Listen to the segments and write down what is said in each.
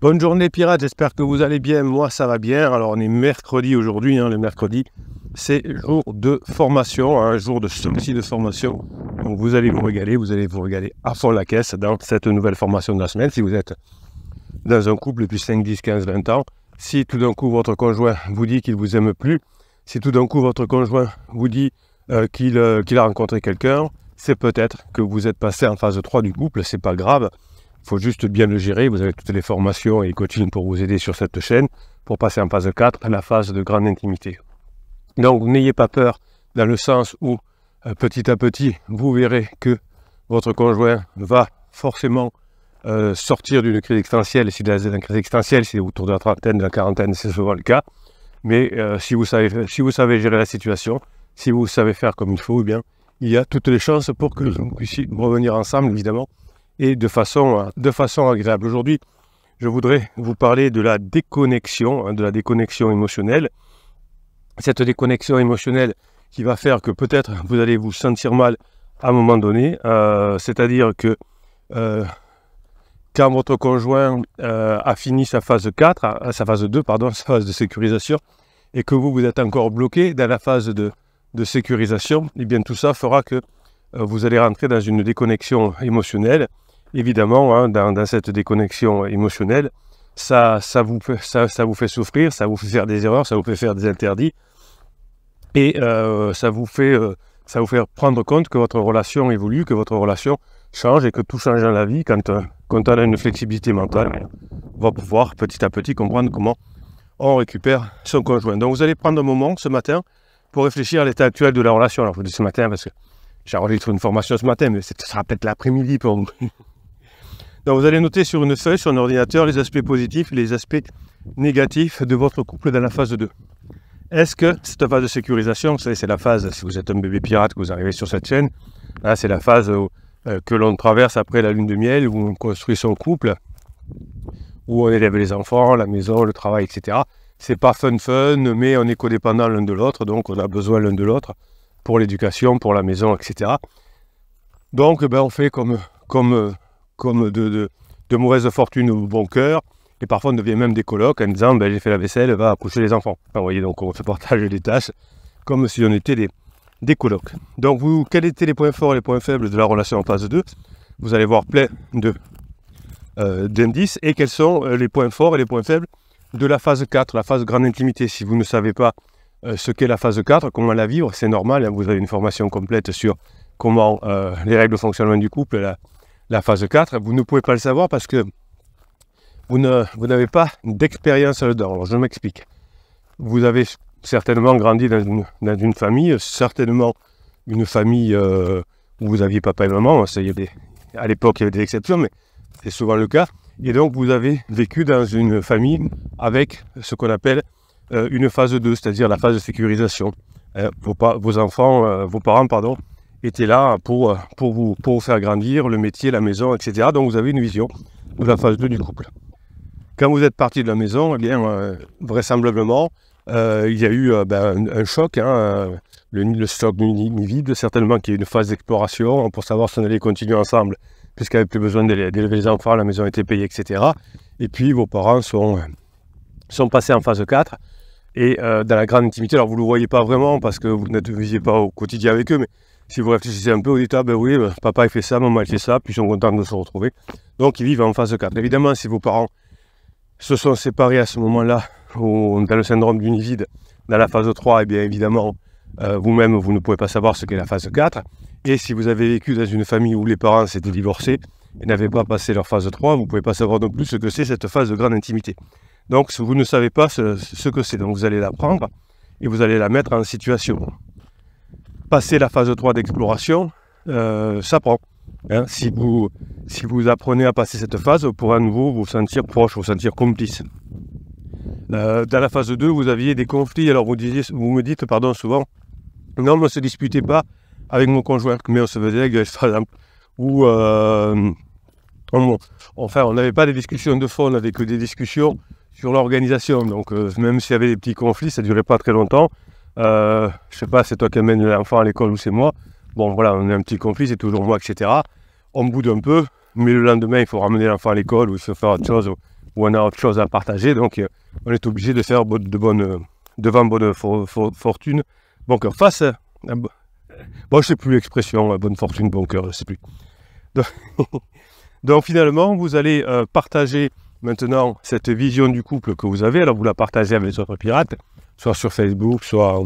Bonne journée pirates, j'espère que vous allez bien, moi ça va bien. Alors on est mercredi aujourd'hui, le mercredi c'est jour de formation, un jour de sortie de formation. Donc vous allez vous régaler à fond la caisse dans cette nouvelle formation de la semaine. Si vous êtes dans un couple depuis 5, 10, 15, 20 ans, si tout d'un coup votre conjoint vous dit qu'il ne vous aime plus, si tout d'un coup votre conjoint vous dit qu'il a rencontré quelqu'un, c'est peut-être que vous êtes passé en phase 3 du couple, c'est pas grave. Il faut juste bien le gérer. Vous avez toutes les formations et coaching pour vous aider sur cette chaîne pour passer en phase 4, la phase de grande intimité. Donc n'ayez pas peur dans le sens où petit à petit vous verrez que votre conjoint va forcément sortir d'une crise existentielle. Si dans une crise existentielle, c'est autour de la trentaine, de la quarantaine, c'est souvent le cas. Mais si vous savez gérer la situation, si vous savez faire comme il faut, eh bien, il y a toutes les chances pour que vous puissiez revenir ensemble, évidemment, et de façon agréable. Aujourd'hui, je voudrais vous parler de la déconnexion émotionnelle. Cette déconnexion émotionnelle qui va faire que peut-être vous allez vous sentir mal à un moment donné, c'est-à-dire que quand votre conjoint a fini sa phase 4, sa phase 2, sa phase de sécurisation, et que vous êtes encore bloqué dans la phase de sécurisation, et bien tout ça fera que vous allez rentrer dans une déconnexion émotionnelle. Évidemment, dans cette déconnexion émotionnelle, ça vous fait souffrir, ça vous fait faire des erreurs, ça vous fait faire des interdits, et ça vous fait prendre compte que votre relation évolue, que votre relation change, et que tout change dans la vie. Quand on a une flexibilité mentale, on va pouvoir petit à petit comprendre comment on récupère son conjoint. Donc vous allez prendre un moment ce matin pour réfléchir à l'état actuel de la relation. Alors je vous dis ce matin parce que j'ai enregistré une formation ce matin, mais ce sera peut-être l'après-midi pour vous. Donc vous allez noter sur une feuille, sur un ordinateur, les aspects positifs et les aspects négatifs de votre couple dans la phase 2. Est-ce que cette phase de sécurisation, vous savez, c'est la phase, si vous êtes un bébé pirate, que vous arrivez sur cette chaîne, là, c'est la phase que l'on traverse après la lune de miel, où on construit son couple, où on élève les enfants, la maison, le travail, etc. C'est pas fun, mais on est codépendants l'un de l'autre, donc on a besoin l'un de l'autre pour l'éducation, pour la maison, etc. Donc on fait comme de mauvaise fortune ou bon cœur, et parfois on devient même des colocs en disant j'ai fait la vaisselle, va accoucher les enfants. Enfin, vous voyez, donc on se partage les tâches comme si on était des colocs. Donc quels étaient les points forts et les points faibles de la relation en phase 2? Vous allez voir plein d'indices, et quels sont les points forts et les points faibles de la phase 4, la phase grande intimité. Si vous ne savez pas ce qu'est la phase 4, comment la vivre, c'est normal, vous avez une formation complète sur comment les règles de fonctionnement du couple, la phase 4, vous ne pouvez pas le savoir parce que vous n'avez pas d'expérience là-dedans. Alors je m'explique. Vous avez certainement grandi dans une famille, certainement une famille où vous aviez papa et maman. À l'époque, il y avait des exceptions, mais c'est souvent le cas. Et donc, vous avez vécu dans une famille avec ce qu'on appelle une phase 2, c'est-à-dire la phase de sécurisation. Vos parents, étaient là pour vous faire grandir, le métier, la maison, etc. Donc, vous avez une vision de la phase 2 du couple. Quand vous êtes parti de la maison, eh bien, vraisemblablement, il y a eu un choc, le stock mis vide, certainement qu'il y a eu une phase d'exploration pour savoir si on allait continuer ensemble, puisqu'il n'y avait plus besoin d'élever les enfants, la maison était payée, etc. Et puis vos parents sont passés en phase 4, et dans la grande intimité, alors vous ne le voyez pas vraiment parce que vous ne visiez pas au quotidien avec eux, mais si vous réfléchissez un peu, vous dites oui, papa il fait ça, maman il fait ça, puis ils sont contents de se retrouver. Donc ils vivent en phase 4. Évidemment, si vos parents se sont séparés à ce moment-là, dans le syndrome du nid vide, dans la phase 3, et bien évidemment, vous-même, vous ne pouvez pas savoir ce qu'est la phase 4. Et si vous avez vécu dans une famille où les parents s'étaient divorcés et n'avaient pas passé leur phase 3, vous ne pouvez pas savoir non plus ce que c'est cette phase de grande intimité. Donc vous ne savez pas ce que c'est. Donc vous allez l'apprendre et vous allez la mettre en situation. Passer la phase 3 d'exploration, ça prend. Si vous apprenez à passer cette phase, vous pourrez à nouveau vous sentir proche, vous sentir complice. Dans la phase 2, vous aviez des conflits. Alors vous me dites souvent, non, mais on ne se disputait pas avec mon conjoint, mais on se faisait la gueule, par exemple. Ou on n'avait pas des discussions de fond, on n'avait que des discussions sur l'organisation. Donc même s'il y avait des petits conflits, ça ne durait pas très longtemps. Je ne sais pas, c'est toi qui amènes l'enfant à l'école ou c'est moi. Bon voilà, on a un petit conflit, c'est toujours moi, etc. On boude un peu, mais le lendemain, il faut ramener l'enfant à l'école ou il faut faire autre chose. ou on a autre chose à partager, donc on est obligé de faire devant bonne fortune, bon cœur face. Bon, je sais plus l'expression, bonne fortune, bon cœur, je sais plus. Donc finalement, vous allez partager maintenant cette vision du couple que vous avez. Alors vous la partagez avec votre pirate, soit sur Facebook, soit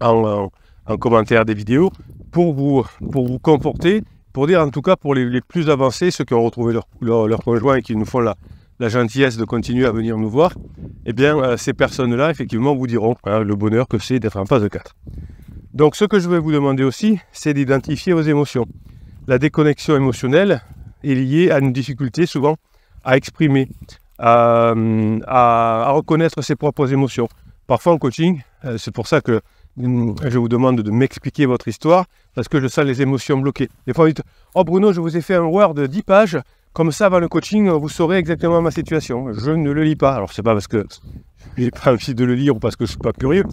en commentaire des vidéos, pour vous conforter, pour dire en tout cas pour les plus avancés, ceux qui ont retrouvé leur conjoint et qui nous font la gentillesse de continuer à venir nous voir, eh bien ces personnes-là effectivement vous diront le bonheur que c'est d'être en phase 4. Donc ce que je vais vous demander aussi, c'est d'identifier vos émotions. La déconnexion émotionnelle est liée à une difficulté souvent à exprimer, à reconnaître ses propres émotions. Parfois en coaching, c'est pour ça que je vous demande de m'expliquer votre histoire, parce que je sens les émotions bloquées. Des fois, vous dites « Oh Bruno, je vous ai fait un Word de 10 pages, comme ça, avant le coaching, vous saurez exactement ma situation. » Je ne le lis pas. Alors, c'est pas parce que je n'ai pas envie de le lire ou parce que je ne suis pas curieux,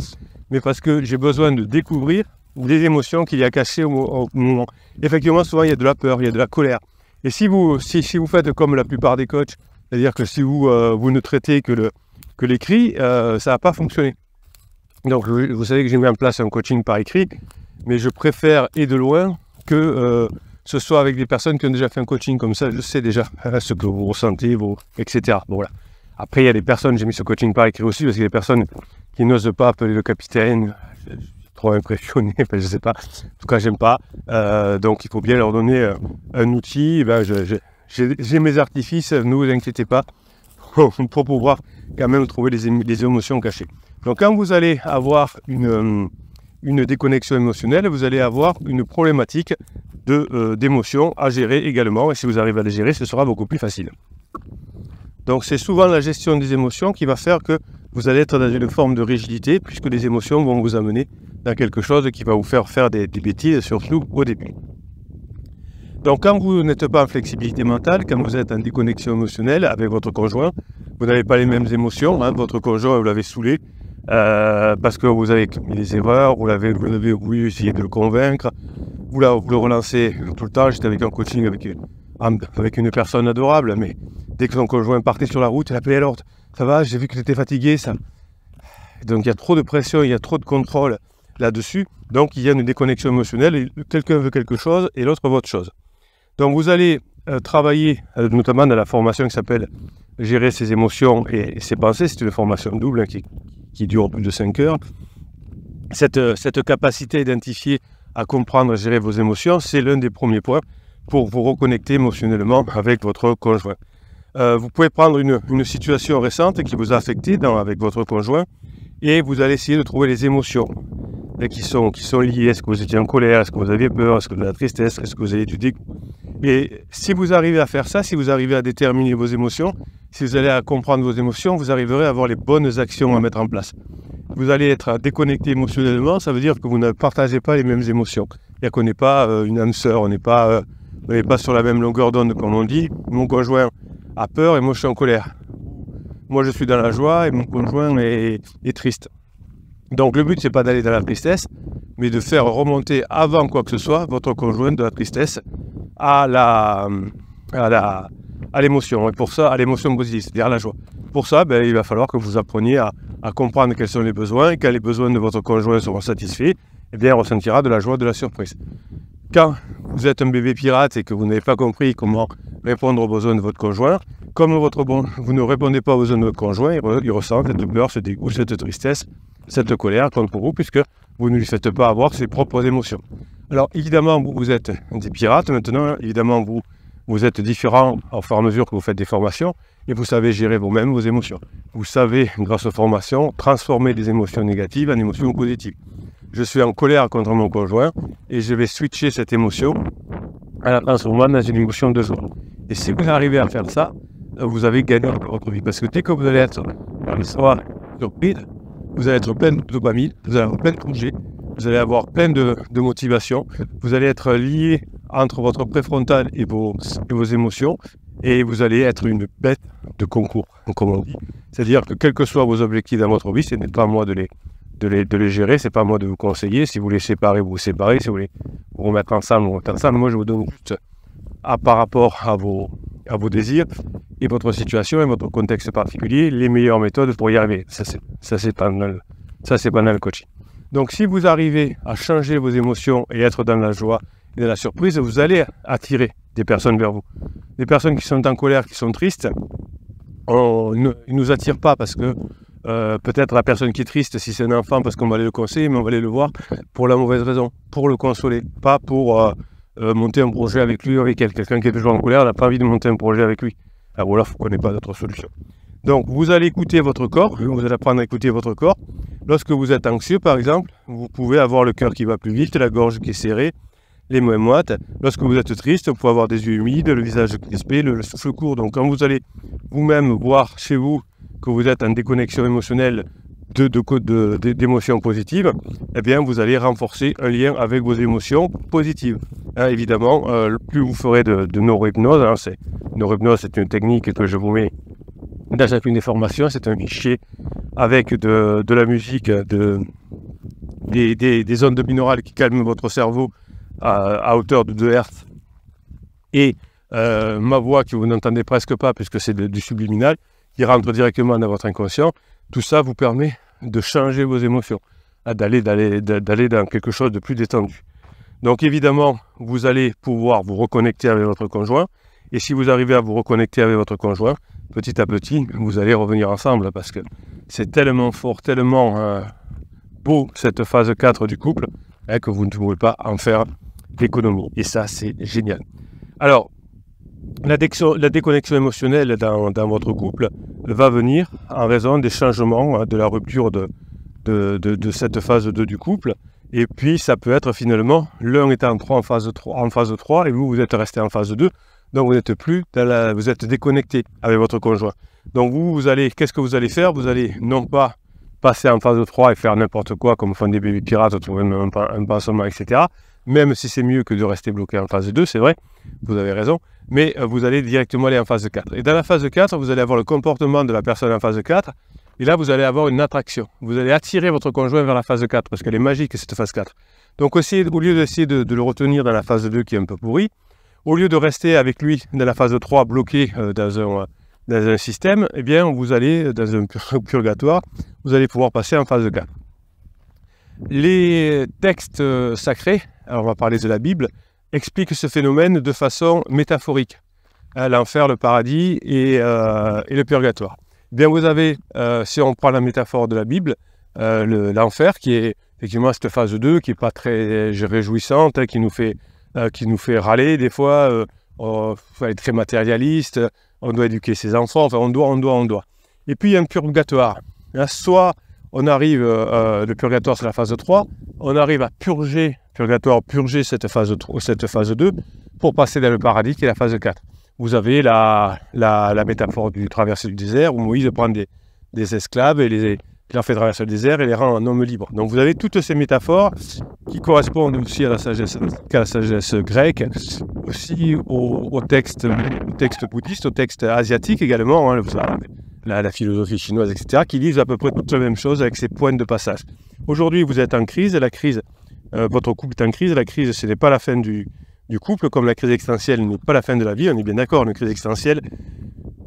mais parce que j'ai besoin de découvrir des émotions qu'il y a cachées au moment. Effectivement, souvent, il y a de la peur, il y a de la colère. Et si vous faites comme la plupart des coachs, c'est-à-dire que si vous ne traitez que l'écrit, ça ne va pas fonctionner. Donc, vous savez que j'ai mis en place un coaching par écrit, mais je préfère, et de loin, que ce soit avec des personnes qui ont déjà fait un coaching comme ça. Je sais déjà ce que vous ressentez, etc. Bon, voilà. Après, il y a des personnes, j'ai mis ce coaching par écrit aussi, parce qu'il y a des personnes qui n'osent pas appeler le capitaine. Je suis trop impressionné, je ne sais pas. En tout cas, j'aime pas. Donc, il faut bien leur donner un outil. Ben, j'ai mes artifices, ne vous inquiétez pas, pour pouvoir quand même trouver les émotions cachées. Donc, quand vous allez avoir une déconnexion émotionnelle, vous allez avoir une problématique d'émotions à gérer également. Et si vous arrivez à les gérer, ce sera beaucoup plus facile. Donc, c'est souvent la gestion des émotions qui va faire que vous allez être dans une forme de rigidité, puisque les émotions vont vous amener dans quelque chose qui va vous faire des bêtises, surtout au début. Donc, quand vous n'êtes pas en flexibilité mentale, quand vous êtes en déconnexion émotionnelle avec votre conjoint, vous n'avez pas les mêmes émotions. Votre conjoint, vous l'avez saoulé parce que vous avez commis des erreurs, vous avez voulu essayer de le convaincre, vous le relancez tout le temps. J'étais avec un coaching avec une personne adorable, mais dès que son conjoint partait sur la route, il appelait alors, ça va, j'ai vu que tu étais fatigué, ça. Donc il y a trop de pression, il y a trop de contrôle là-dessus. Donc il y a une déconnexion émotionnelle, quelqu'un veut quelque chose et l'autre veut autre chose. Donc vous allez travailler notamment dans la formation qui s'appelle Gérer ses émotions et ses pensées. C'est une formation double qui dure plus de 5 heures. Cette capacité à identifier, à comprendre et gérer vos émotions, c'est l'un des premiers points pour vous reconnecter émotionnellement avec votre conjoint. Vous pouvez prendre une situation récente qui vous a affecté avec votre conjoint et vous allez essayer de trouver les émotions qui sont liées. Est-ce que vous étiez en colère? Est-ce que vous aviez peur? Est-ce que vous avez de la tristesse? Est-ce que vous avez du dégoût? Et si vous arrivez à faire ça, si vous arrivez à déterminer vos émotions, si vous allez à comprendre vos émotions, vous arriverez à avoir les bonnes actions à mettre en place. Vous allez être déconnecté émotionnellement, ça veut dire que vous ne partagez pas les mêmes émotions. C'est-à-dire qu'on n'est pas une âme sœur, on n'est pas sur la même longueur d'onde comme on dit. Mon conjoint a peur et moi je suis en colère. Moi je suis dans la joie et mon conjoint est triste. Donc le but c'est pas d'aller dans la tristesse, mais de faire remonter avant quoi que ce soit votre conjoint de la tristesse à l'émotion. Et pour ça, à l'émotion positive, c'est-à-dire à la joie. Pour ça, il va falloir que vous appreniez à comprendre quels sont les besoins, et quand les besoins de votre conjoint seront satisfaits, eh bien, il ressentira de la joie, de la surprise. Quand vous êtes un bébé pirate et que vous n'avez pas compris comment répondre aux besoins de votre conjoint, comme vous ne répondez pas aux besoins de votre conjoint, il ressent cette peur, ce dégoût, cette tristesse, cette colère contre vous, puisque vous ne lui faites pas avoir ses propres émotions. Alors, évidemment, vous êtes des pirates maintenant, évidemment, vous êtes différents au fur et à mesure que vous faites des formations, et vous savez gérer vous-même vos émotions. Vous savez, grâce aux formations, transformer des émotions négatives en émotions positives. Je suis en colère contre mon conjoint, et je vais switcher cette émotion en la transformant dans une émotion de joie. Et si vous arrivez à faire ça, vous avez gagné dans votre vie. Parce que dès que vous allez être surpris, vous allez être plein de dopamine, vous allez avoir plein de congés, vous allez avoir plein de motivation, vous allez être lié entre votre préfrontal et vos émotions, et vous allez être une bête de concours, comme on dit. C'est-à-dire que quels que soient vos objectifs dans votre vie, ce n'est pas à moi de les gérer, c'est pas à moi de vous conseiller. Si vous voulez séparer, vous séparez. Si vous voulez vous remettre ensemble, Moi, je vous donne juste par rapport à à vos désirs et votre situation et votre contexte particulier, les meilleures méthodes pour y arriver. Ça, c'est pendant le coaching. Donc, si vous arrivez à changer vos émotions et être dans la joie et dans la surprise, vous allez attirer des personnes vers vous. Des personnes qui sont en colère, qui sont tristes, ils ne nous attirent pas parce que peut-être la personne qui est triste, si c'est un enfant, parce qu'on va aller le conseiller, mais on va aller le voir pour la mauvaise raison, pour le consoler, pas pour monter un projet avec lui ou avec elle. Quelqu'un qui est toujours en colère n'a pas envie de monter un projet avec lui. Alors voilà, il ne connaît pas d'autre solution. Donc vous allez écouter votre corps, vous allez apprendre à écouter votre corps. Lorsque vous êtes anxieux, par exemple, vous pouvez avoir le cœur qui va plus vite, la gorge qui est serrée, les mains moites. Lorsque vous êtes triste, vous pouvez avoir des yeux humides, le visage crispé, le souffle court. Donc quand vous allez vous-même voir chez vous que vous êtes en déconnexion émotionnelle d'émotions positives, eh bien vous allez renforcer un lien avec vos émotions positives. Évidemment, plus vous ferez de neurohypnose, neurohypnose c'est une technique que je vous mets dans chacune des formations, c'est un fichier avec de la musique, des ondes binaurales qui calment votre cerveau à hauteur de 2 Hz et ma voix que vous n'entendez presque pas puisque c'est du subliminal qui rentre directement dans votre inconscient. Tout ça vous permet de changer vos émotions, d'aller dans quelque chose de plus détendu. Donc évidemment, vous allez pouvoir vous reconnecter avec votre conjoint et si vous arrivez à vous reconnecter avec votre conjoint, petit à petit, vous allez revenir ensemble parce que c'est tellement fort, tellement beau cette phase 4 du couple que vous ne pouvez pas en faire l'économie. Et ça, c'est génial. Alors, la déconnexion émotionnelle dans votre couple va venir en raison des changements, de la rupture de cette phase 2 du couple. Et puis, ça peut être finalement, l'un étant en phase 3 et vous êtes resté en phase 2. Donc, vous n'êtes plus vous êtes déconnecté avec votre conjoint. Donc, qu'est-ce que vous allez faire? Vous allez non pas passer en phase 3 et faire n'importe quoi, comme font des bébés pirates, trouver un pansement, etc. Même si c'est mieux que de rester bloqué en phase 2, c'est vrai, vous avez raison, mais vous allez directement aller en phase 4. Et dans la phase 4, vous allez avoir le comportement de la personne en phase 4, et là, vous allez avoir une attraction. Vous allez attirer votre conjoint vers la phase 4, parce qu'elle est magique, cette phase 4. Donc, au lieu d'essayer de le retenir dans la phase 2 qui est un peu pourrie, au lieu de rester avec lui dans la phase 3 bloqué dans un système, eh bien, vous allez dans un purgatoire, vous allez pouvoir passer en phase 4. Les textes sacrés, alors on va parler de la Bible, expliquent ce phénomène de façon métaphorique. L'enfer, le paradis et le purgatoire. Eh bien, vous avez, si on prend la métaphore de la Bible, l'enfer qui est effectivement cette phase 2 qui n'est pas très réjouissante, qui nous fait râler des fois, il faut être très matérialiste, on doit éduquer ses enfants, enfin on doit. Et puis il y a un purgatoire. Soit on arrive, le purgatoire c'est la phase 3, on arrive à purger cette phase 2 pour passer dans le paradis qui est la phase 4. Vous avez la métaphore du traversée du désert où Moïse prend des esclaves et les leur fait traverser le désert et les rend en hommes libres. Donc vous avez toutes ces métaphores qui correspondent aussi à la sagesse grecque, aussi au texte bouddhiste, au texte asiatique également, la philosophie chinoise, etc., qui disent à peu près toutes les mêmes choses avec ces points de passage. Aujourd'hui, vous êtes en crise, votre couple est en crise, la crise, ce n'est pas la fin du couple, comme la crise existentielle n'est pas la fin de la vie, on est bien d'accord, une crise existentielle,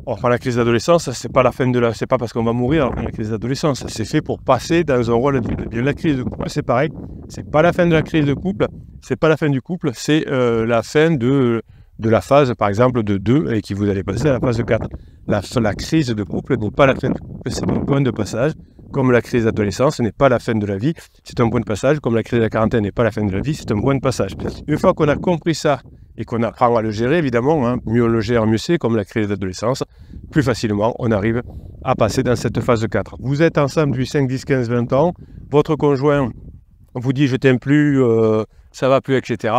enfin, la crise d'adolescence, c'est pas la fin c'est pas parce qu'on va mourir la crise d'adolescence, c'est fait pour passer dans un rôle de bien. La crise de couple, c'est pareil, c'est pas la fin de la crise de couple, c'est pas la fin du couple, c'est la fin de la phase, par exemple, de 2 et qui vous allez passer à la phase de 4. La crise de couple n'est pas la fin du couple, c'est un point de passage, comme la crise d'adolescence, ce n'est pas la fin de la vie, c'est un point de passage, comme la crise de la quarantaine n'est pas la fin de la vie, c'est un point de passage. Une fois qu'on a compris ça, et qu'on apprend à le gérer, évidemment, mieux on le gère, mieux c'est, comme la crise d'adolescence, plus facilement on arrive à passer dans cette phase 4. Vous êtes ensemble depuis 5, 10, 15, 20 ans, votre conjoint vous dit je t'aime plus, ça va plus, etc.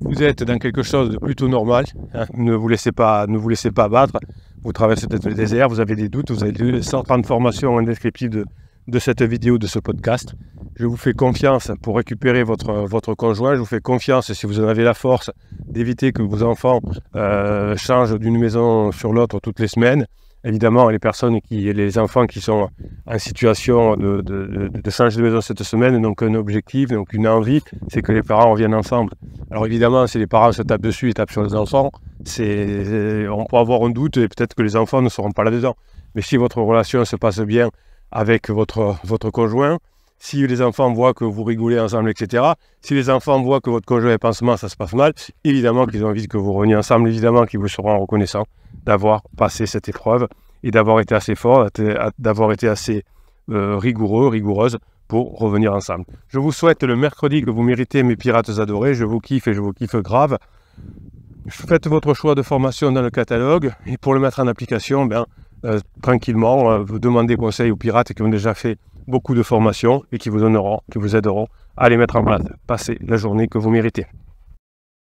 Vous êtes dans quelque chose de plutôt normal, ne vous laissez pas abattre, vous traversez peut-être le désert, vous avez des doutes, vous avez des sortes de formations indescriptibles de cette vidéo, de ce podcast. Je vous fais confiance pour récupérer votre conjoint. Je vous fais confiance, si vous en avez la force, d'éviter que vos enfants changent d'une maison sur l'autre toutes les semaines. Évidemment, les enfants qui sont en situation de changer de maison cette semaine n'ont qu'un objectif, donc une envie, c'est que les parents reviennent ensemble. Alors évidemment, si les parents se tapent dessus et tapent sur les enfants, on peut avoir un doute et peut-être que les enfants ne seront pas là-dedans. Mais si votre relation se passe bien avec votre conjoint, si les enfants voient que vous rigolez ensemble, etc., si les enfants voient que votre conjoint est pansement, ça se passe mal, évidemment qu'ils ont envie que vous reveniez ensemble, évidemment qu'ils vous seront reconnaissants d'avoir passé cette épreuve et d'avoir été assez fort, d'avoir été assez rigoureuse pour revenir ensemble. Je vous souhaite le mercredi que vous méritez, mes pirates adorés. Je vous kiffe et je vous kiffe grave. Faites votre choix de formation dans le catalogue et pour le mettre en application, tranquillement, vous demandez conseil aux pirates qui ont déjà fait beaucoup de formations et qui vous aideront à les mettre en place. Passez la journée que vous méritez.